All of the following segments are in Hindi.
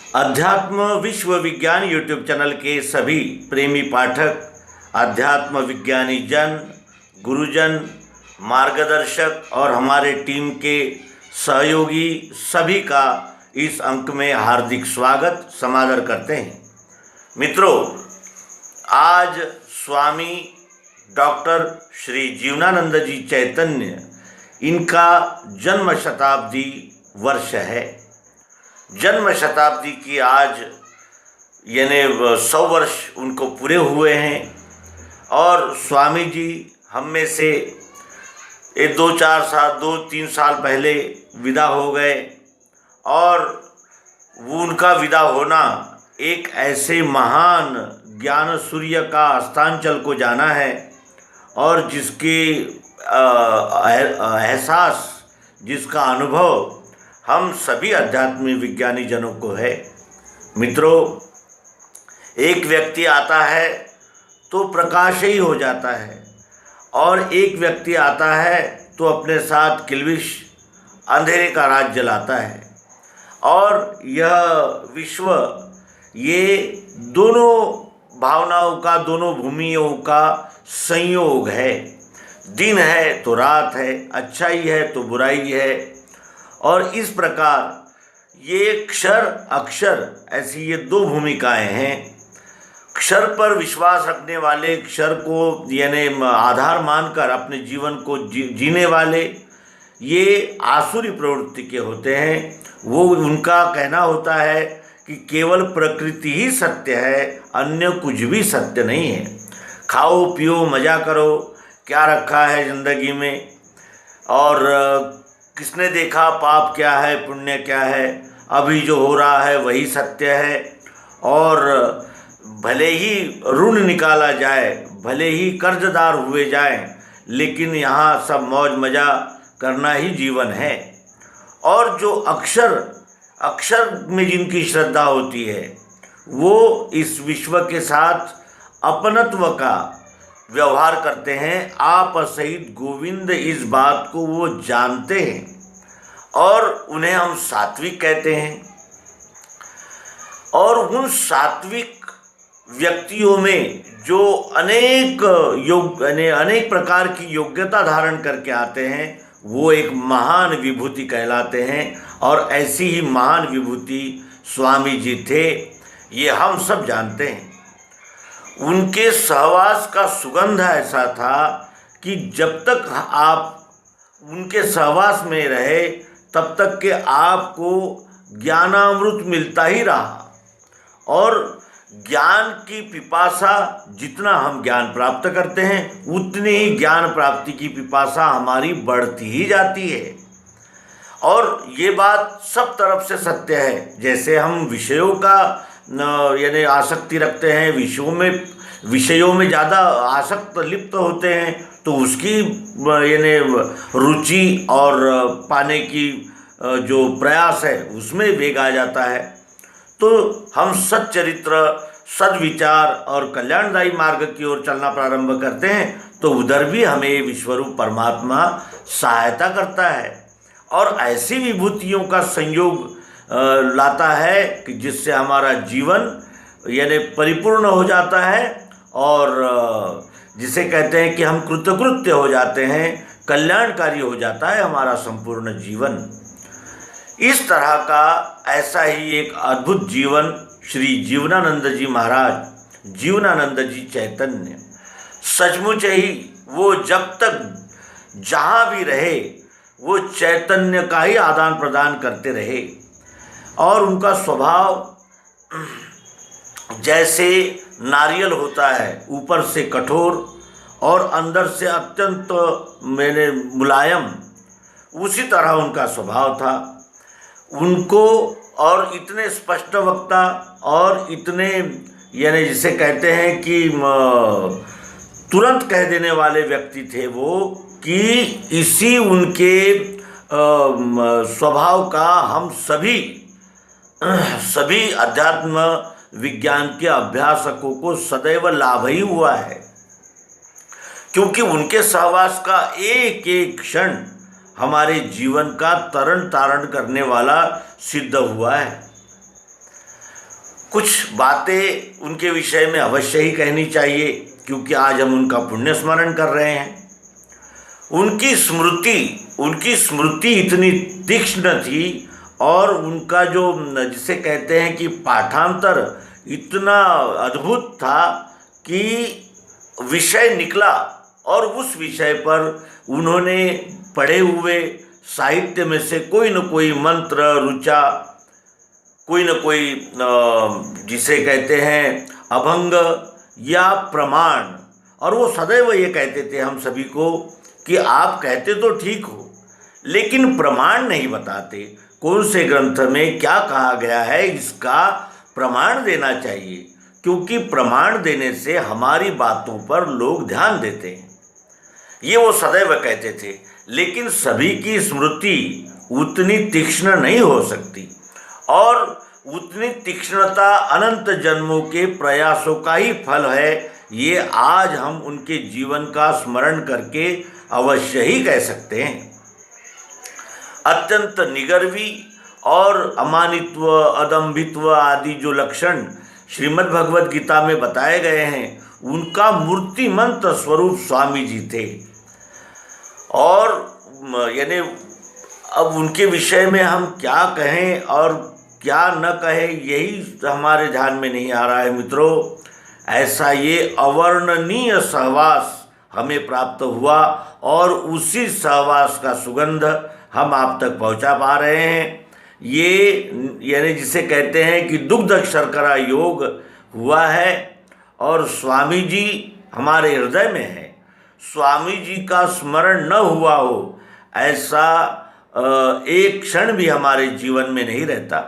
अध्यात्म विश्व विज्ञान यूट्यूब चैनल के सभी प्रेमी पाठक, अध्यात्म विज्ञानी जन, गुरुजन, मार्गदर्शक और हमारे टीम के सहयोगी सभी का इस अंक में हार्दिक स्वागत समादर करते हैं। मित्रों, आज स्वामी डॉक्टर श्री जीवनानंद जी चैतन्य, इनका जन्म शताब्दी वर्ष है। जन्म शताब्दी की आज यानी 100 वर्ष उनको पूरे हुए हैं और स्वामी जी हम में से 2-3 साल पहले विदा हो गए और वो उनका विदा होना एक ऐसे महान ज्ञान सूर्य का अस्तांचल को जाना है और जिसके एहसास, जिसका अनुभव हम सभी आध्यात्मिक विज्ञानी जनों को है। मित्रों, एक व्यक्ति आता है तो प्रकाश ही हो जाता है और एक व्यक्ति आता है तो अपने साथ किल्बिश अंधेरे का राज जलाता है। और यह विश्व, ये दोनों भावनाओं का, दोनों भूमियों का संयोग है। दिन है तो रात है, अच्छाई है तो बुराई है। और इस प्रकार ये क्षर अक्षर, ऐसी ये दो भूमिकाएं हैं। क्षर पर विश्वास रखने वाले, क्षर को यानी आधार मानकर अपने जीवन को जीने वाले, ये आसुरी प्रवृत्ति के होते हैं। वो उनका कहना होता है कि केवल प्रकृति ही सत्य है, अन्य कुछ भी सत्य नहीं है। खाओ पियो मज़ा करो, क्या रखा है ज़िंदगी में, और किसने देखा पाप क्या है पुण्य क्या है। अभी जो हो रहा है वही सत्य है। और भले ही ऋण निकाला जाए, भले ही कर्जदार हुए जाएं, लेकिन यहाँ सब मौज मज़ा करना ही जीवन है। और जो अक्षर में जिनकी श्रद्धा होती है, वो इस विश्व के साथ अपनत्व का व्यवहार करते हैं। आप सहित गोविंद, इस बात को वो जानते हैं और उन्हें हम सात्विक कहते हैं। और उन सात्विक व्यक्तियों में जो अनेक प्रकार की योग्यता धारण करके आते हैं, वो एक महान विभूति कहलाते हैं। और ऐसी ही महान विभूति स्वामी जी थे, ये हम सब जानते हैं। उनके सहवास का सुगंध ऐसा था कि जब तक आप उनके सहवास में रहे, तब तक के आपको ज्ञानामृत मिलता ही रहा। और ज्ञान की पिपासा, जितना हम ज्ञान प्राप्त करते हैं, उतनी ही ज्ञान प्राप्ति की पिपासा हमारी बढ़ती ही जाती है। और ये बात सब तरफ से सत्य है। जैसे हम विषयों का यानी आसक्ति रखते हैं, विषयों में ज़्यादा आसक्त लिप्त होते हैं, तो उसकी यानी रुचि और पाने की जो प्रयास है उसमें वेग आ जाता है। तो हम सच्चरित्र, सद्विचार और कल्याणदायी मार्ग की ओर चलना प्रारंभ करते हैं, तो उधर भी हमें विश्वरूप परमात्मा सहायता करता है और ऐसी विभूतियों का संयोग लाता है कि जिससे हमारा जीवन यानी परिपूर्ण हो जाता है और जिसे कहते हैं कि हम कृतकृत्य हो जाते हैं, कल्याणकारी हो जाता है हमारा संपूर्ण जीवन। इस तरह का ऐसा ही एक अद्भुत जीवन श्री जीवनानंद जी महाराज, जीवनानंद जी चैतन्य, सचमुच ही वो जब तक जहाँ भी रहे वो चैतन्य का ही आदान प्रदान करते रहे। और उनका स्वभाव जैसे नारियल होता है, ऊपर से कठोर और अंदर से अत्यंत मुलायम, उसी तरह उनका स्वभाव था। उनको और इतने स्पष्ट वक्ता और इतने यानी जिसे कहते हैं कि तुरंत कह देने वाले व्यक्ति थे वो, कि इसी उनके स्वभाव का हम सभी अध्यात्म विज्ञान के अभ्यासकों को सदैव लाभ ही हुआ है, क्योंकि उनके सहवास का एक एक क्षण हमारे जीवन का तरण तारण करने वाला सिद्ध हुआ है। कुछ बातें उनके विषय में अवश्य ही कहनी चाहिए, क्योंकि आज हम उनका पुण्य स्मरण कर रहे हैं। उनकी स्मृति इतनी तीक्ष्ण थी और उनका जो जिसे कहते हैं कि पाठांतर इतना अद्भुत था कि विषय निकला और उस विषय पर उन्होंने पढ़े हुए साहित्य में से कोई न कोई मंत्र रुचा, कोई न कोई जिसे कहते हैं अभंग या प्रमाण, और वो सदैव ये कहते थे हम सभी को कि आप कहते तो ठीक हो लेकिन प्रमाण नहीं बताते, कौन से ग्रंथ में क्या कहा गया है इसका प्रमाण देना चाहिए, क्योंकि प्रमाण देने से हमारी बातों पर लोग ध्यान देते हैं। ये वो सदैव कहते थे। लेकिन सभी की स्मृति उतनी तीक्ष्ण नहीं हो सकती, और उतनी तीक्ष्णता अनंत जन्मों के प्रयासों का ही फल है। ये आज हम उनके जीवन का स्मरण करके अवश्य ही कह सकते हैं। अत्यंत निगर्वी और अमानित्व, अदम्भित्व आदि जो लक्षण श्रीमद् भगवद गीता में बताए गए हैं, उनका मूर्तिमंत स्वरूप स्वामी जी थे। और यानी अब उनके विषय में हम क्या कहें और क्या न कहें, यही हमारे ध्यान में नहीं आ रहा है मित्रों। ऐसा ये अवर्णनीय सहवास हमें प्राप्त हुआ और उसी सहवास का सुगंध हम आप तक पहुंचा पा रहे हैं। ये यानी जिसे कहते हैं कि दुग्ध शर्करा योग हुआ है और स्वामी जी हमारे हृदय में है। स्वामी जी का स्मरण न हुआ हो ऐसा एक क्षण भी हमारे जीवन में नहीं रहता,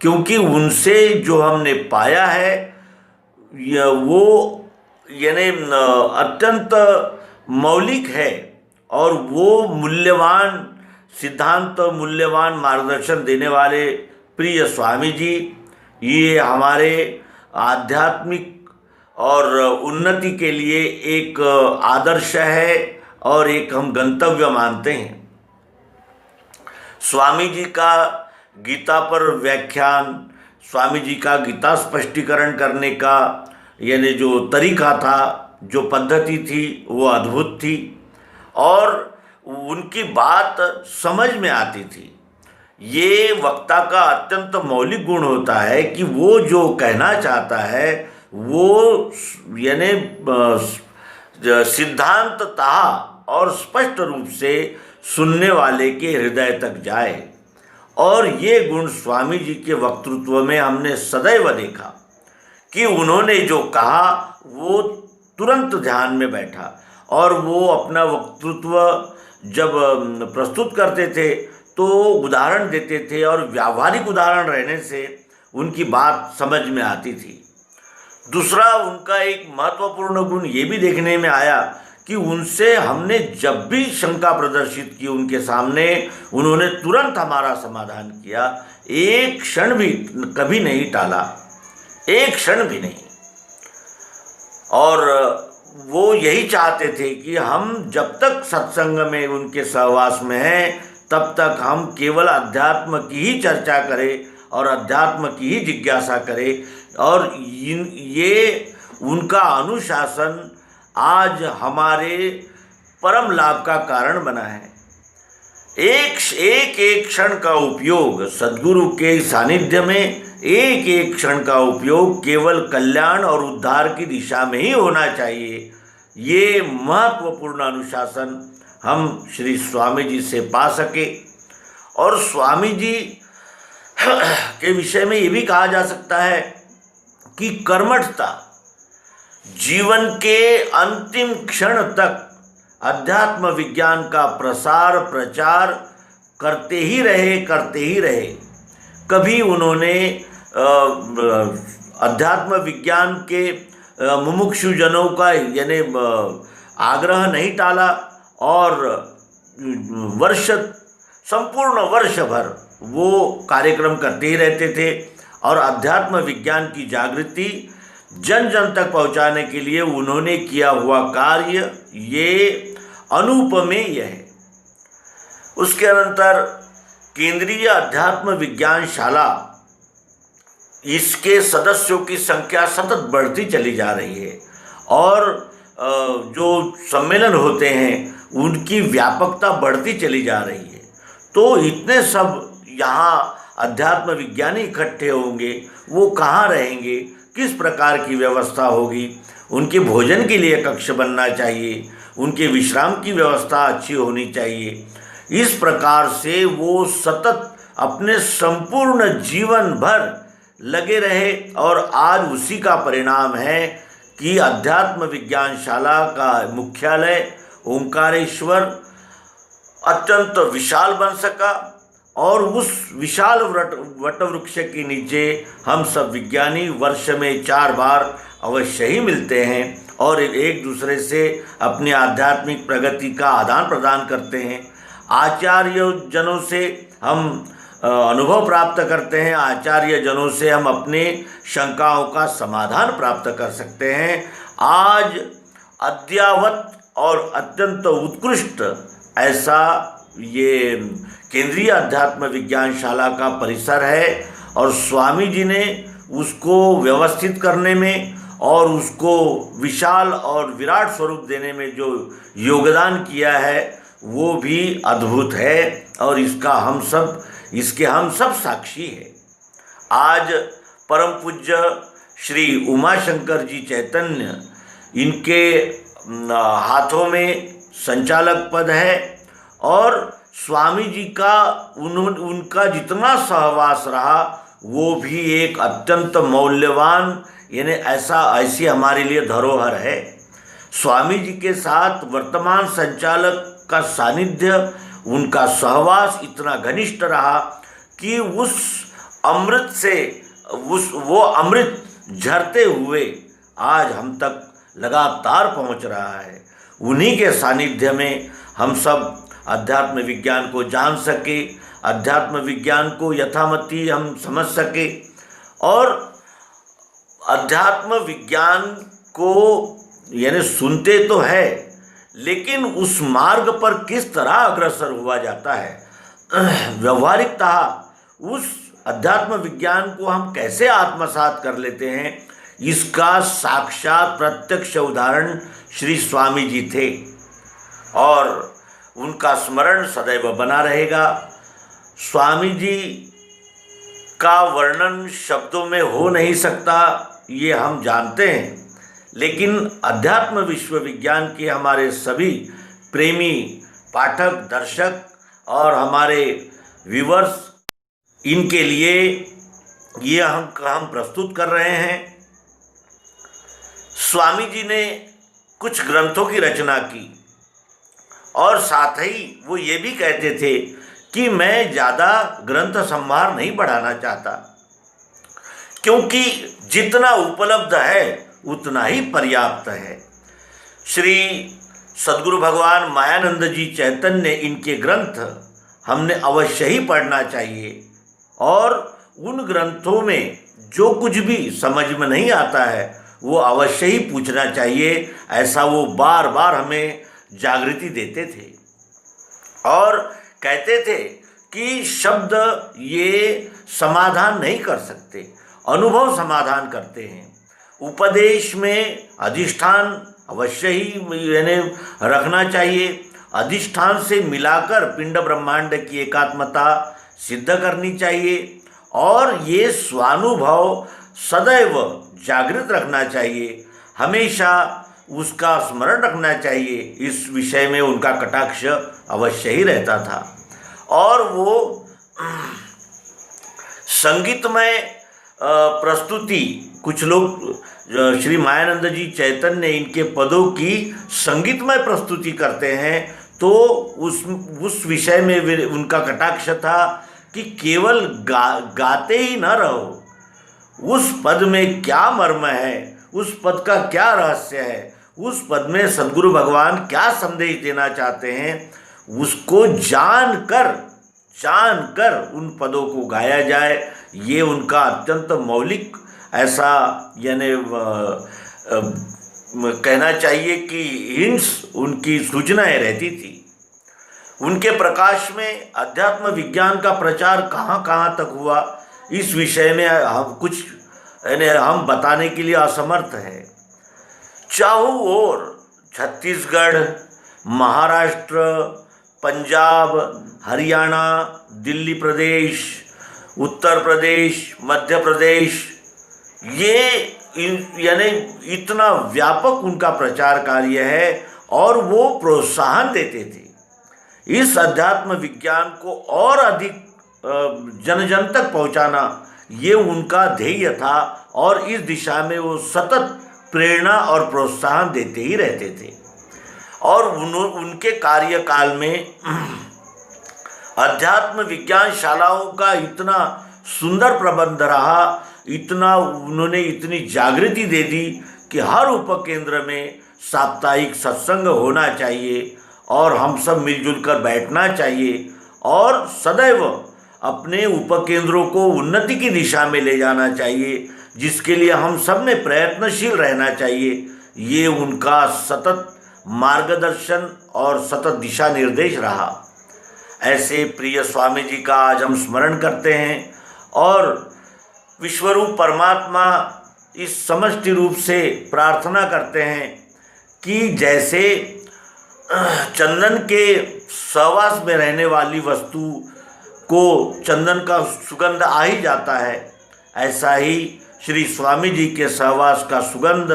क्योंकि उनसे जो हमने पाया है वो यानी अत्यंत मौलिक है, और वो मूल्यवान सिद्धांत, मूल्यवान मार्गदर्शन देने वाले प्रिय स्वामी जी, ये हमारे आध्यात्मिक और उन्नति के लिए एक आदर्श है और एक हम गंतव्य मानते हैं। स्वामी जी का गीता पर व्याख्यान, स्वामी जी का गीता स्पष्टीकरण करने का यानी जो तरीका था, जो पद्धति थी, वो अद्भुत थी और उनकी बात समझ में आती थी। ये वक्ता का अत्यंत मौलिक गुण होता है कि वो जो कहना चाहता है वो यानी सिद्धांततः और स्पष्ट रूप से सुनने वाले के हृदय तक जाए। और ये गुण स्वामी जी के वक्तृत्व में हमने सदैव देखा कि उन्होंने जो कहा वो तुरंत ध्यान में बैठा, और वो अपना वक्तृत्व जब प्रस्तुत करते थे तो उदाहरण देते थे और व्यावहारिक उदाहरण रहने से उनकी बात समझ में आती थी। दूसरा, उनका एक महत्वपूर्ण गुण ये भी देखने में आया कि उनसे हमने जब भी शंका प्रदर्शित की उनके सामने, उन्होंने तुरंत हमारा समाधान किया, एक क्षण भी कभी नहीं टाला, एक क्षण भी नहीं। और वो यही चाहते थे कि हम जब तक सत्संग में उनके सहवास में हैं तब तक हम केवल अध्यात्म की ही चर्चा करें और अध्यात्म की ही जिज्ञासा करें। और ये उनका अनुशासन आज हमारे परम लाभ का कारण बना है। एक क्षण का उपयोग सद्गुरु के सानिध्य में, एक क्षण का उपयोग केवल कल्याण और उद्धार की दिशा में ही होना चाहिए। ये महत्वपूर्ण अनुशासन हम श्री स्वामी जी से पा सके। और स्वामी जी के विषय में ये भी कहा जा सकता है कि कर्मठता, जीवन के अंतिम क्षण तक अध्यात्म विज्ञान का प्रसार प्रचार करते ही रहे। कभी उन्होंने अध्यात्म विज्ञान के मुमुक्षुजनों का यानी आग्रह नहीं टाला और संपूर्ण वर्ष भर वो कार्यक्रम करते ही रहते थे और अध्यात्म विज्ञान की जागृति जन जन तक पहुंचाने के लिए उन्होंने किया हुआ कार्य ये अनुपमेय है। उसके अनंतर केंद्रीय अध्यात्म विज्ञान शाला इसके सदस्यों की संख्या सतत बढ़ती चली जा रही है और जो सम्मेलन होते हैं उनकी व्यापकता बढ़ती चली जा रही है। तो इतने सब यहाँ अध्यात्म विज्ञानी इकट्ठे होंगे, वो कहाँ रहेंगे, किस प्रकार की व्यवस्था होगी, उनके भोजन के लिए कक्ष बनना चाहिए, उनके विश्राम की व्यवस्था अच्छी होनी चाहिए। इस प्रकार से वो सतत अपने संपूर्ण जीवन भर लगे रहे और आज उसी का परिणाम है कि अध्यात्म विज्ञानशाला का मुख्यालय ओंकारेश्वर अत्यंत विशाल बन सका और उस विशाल वटवृक्ष के नीचे हम सब विज्ञानी वर्ष में 4 बार अवश्य ही मिलते हैं और एक दूसरे से अपनी आध्यात्मिक प्रगति का आदान प्रदान करते हैं। आचार्य जनों से हम अनुभव प्राप्त करते हैं, आचार्य जनों से हम अपने शंकाओं का समाधान प्राप्त कर सकते हैं। आज अद्यावत और अत्यंत उत्कृष्ट ऐसा ये केंद्रीय अध्यात्म विज्ञानशाला का परिसर है और स्वामी जी ने उसको व्यवस्थित करने में और उसको विशाल और विराट स्वरूप देने में जो योगदान किया है वो भी अद्भुत है और इसके हम सब साक्षी हैं। आज परम पूज्य श्री उमाशंकर जी चैतन्य, इनके हाथों में संचालक पद है और स्वामी जी का उनका जितना सहवास रहा वो भी एक अत्यंत मौल्यवान यानी ऐसी हमारे लिए धरोहर है। स्वामी जी के साथ वर्तमान संचालक का सानिध्य, उनका सहवास इतना घनिष्ठ रहा कि उस अमृत से वो अमृत झरते हुए आज हम तक लगातार पहुंच रहा है। उन्हीं के सानिध्य में हम सब अध्यात्म विज्ञान को जान सके, अध्यात्म विज्ञान को यथामति हम समझ सके और अध्यात्म विज्ञान को यानी सुनते तो है लेकिन उस मार्ग पर किस तरह अग्रसर हुआ जाता है, व्यवहारिकता उस अध्यात्म विज्ञान को हम कैसे आत्मसात कर लेते हैं, इसका साक्षात प्रत्यक्ष उदाहरण श्री स्वामी जी थे और उनका स्मरण सदैव बना रहेगा। स्वामी जी का वर्णन शब्दों में हो नहीं सकता, ये हम जानते हैं, लेकिन अध्यात्म विश्व विज्ञान के हमारे सभी प्रेमी पाठक, दर्शक और हमारे व्यूवर्स, इनके लिए ये हम प्रस्तुत कर रहे हैं। स्वामी जी ने कुछ ग्रंथों की रचना की और साथ ही वो ये भी कहते थे कि मैं ज़्यादा ग्रंथ संभार नहीं बढ़ाना चाहता क्योंकि जितना उपलब्ध है उतना ही पर्याप्त है। श्री सद्गुरु भगवान मायानंद जी चैतन्य, इनके ग्रंथ हमने अवश्य ही पढ़ना चाहिए और उन ग्रंथों में जो कुछ भी समझ में नहीं आता है वो अवश्य ही पूछना चाहिए, ऐसा वो बार बार हमें जागृति देते थे और कहते थे कि शब्द ये समाधान नहीं कर सकते, अनुभव समाधान करते हैं। उपदेश में अधिष्ठान अवश्य ही यानी रखना चाहिए, अधिष्ठान से मिलाकर पिंड ब्रह्मांड की एकात्मता सिद्ध करनी चाहिए और ये स्वानुभव सदैव जागृत रखना चाहिए, हमेशा उसका स्मरण रखना चाहिए। इस विषय में उनका कटाक्ष अवश्य ही रहता था और वो संगीतमय प्रस्तुति, कुछ लोग श्री मायानंद जी चैतन्य इनके पदों की संगीतमय प्रस्तुति करते हैं तो उस विषय में उनका कटाक्ष था कि केवल गाते ही न रहो, उस पद में क्या मर्म है, उस पद का क्या रहस्य है, उस पद में सद्गुरु भगवान क्या संदेश देना चाहते हैं, उसको जानकर उन पदों को गाया जाए। ये उनका अत्यंत मौलिक ऐसा यानी कहना चाहिए कि हिंट्स, उनकी सूचनाएं रहती थी। उनके प्रकाश में अध्यात्म विज्ञान का प्रचार कहाँ कहाँ तक हुआ इस विषय में हम कुछ हम बताने के लिए असमर्थ हैं। चारों ओर छत्तीसगढ़, महाराष्ट्र, पंजाब, हरियाणा, दिल्ली प्रदेश, उत्तर प्रदेश, मध्य प्रदेश, यानी इतना व्यापक उनका प्रचार कार्य है और वो प्रोत्साहन देते थे। इस अध्यात्म विज्ञान को और अधिक जन जन तक पहुंचाना ये उनका ध्येय था और इस दिशा में वो सतत प्रेरणा और प्रोत्साहन देते ही रहते थे। और उनके कार्यकाल में अध्यात्म विज्ञान शालाओं का इतना सुंदर प्रबंध रहा, उन्होंने इतनी जागृति दे दी कि हर उपकेंद्र में साप्ताहिक सत्संग होना चाहिए और हम सब मिलजुल कर बैठना चाहिए और सदैव अपने उपकेंद्रों को उन्नति की दिशा में ले जाना चाहिए, जिसके लिए हम सब ने प्रयत्नशील रहना चाहिए। ये उनका सतत मार्गदर्शन और सतत दिशा निर्देश रहा। ऐसे प्रिय स्वामी जी का आज हम स्मरण करते हैं और विश्वरूप परमात्मा इस समष्टि रूप से प्रार्थना करते हैं कि जैसे चंदन के सहवास में रहने वाली वस्तु को चंदन का सुगंध आ ही जाता है, ऐसा ही श्री स्वामी जी के सहवास का सुगंध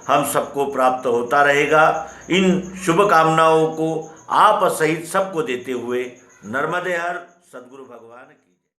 हम सबको प्राप्त होता रहेगा। इन शुभकामनाओं को आप सहित सबको देते हुए नर्मदे हर सद्गुरु भगवान की।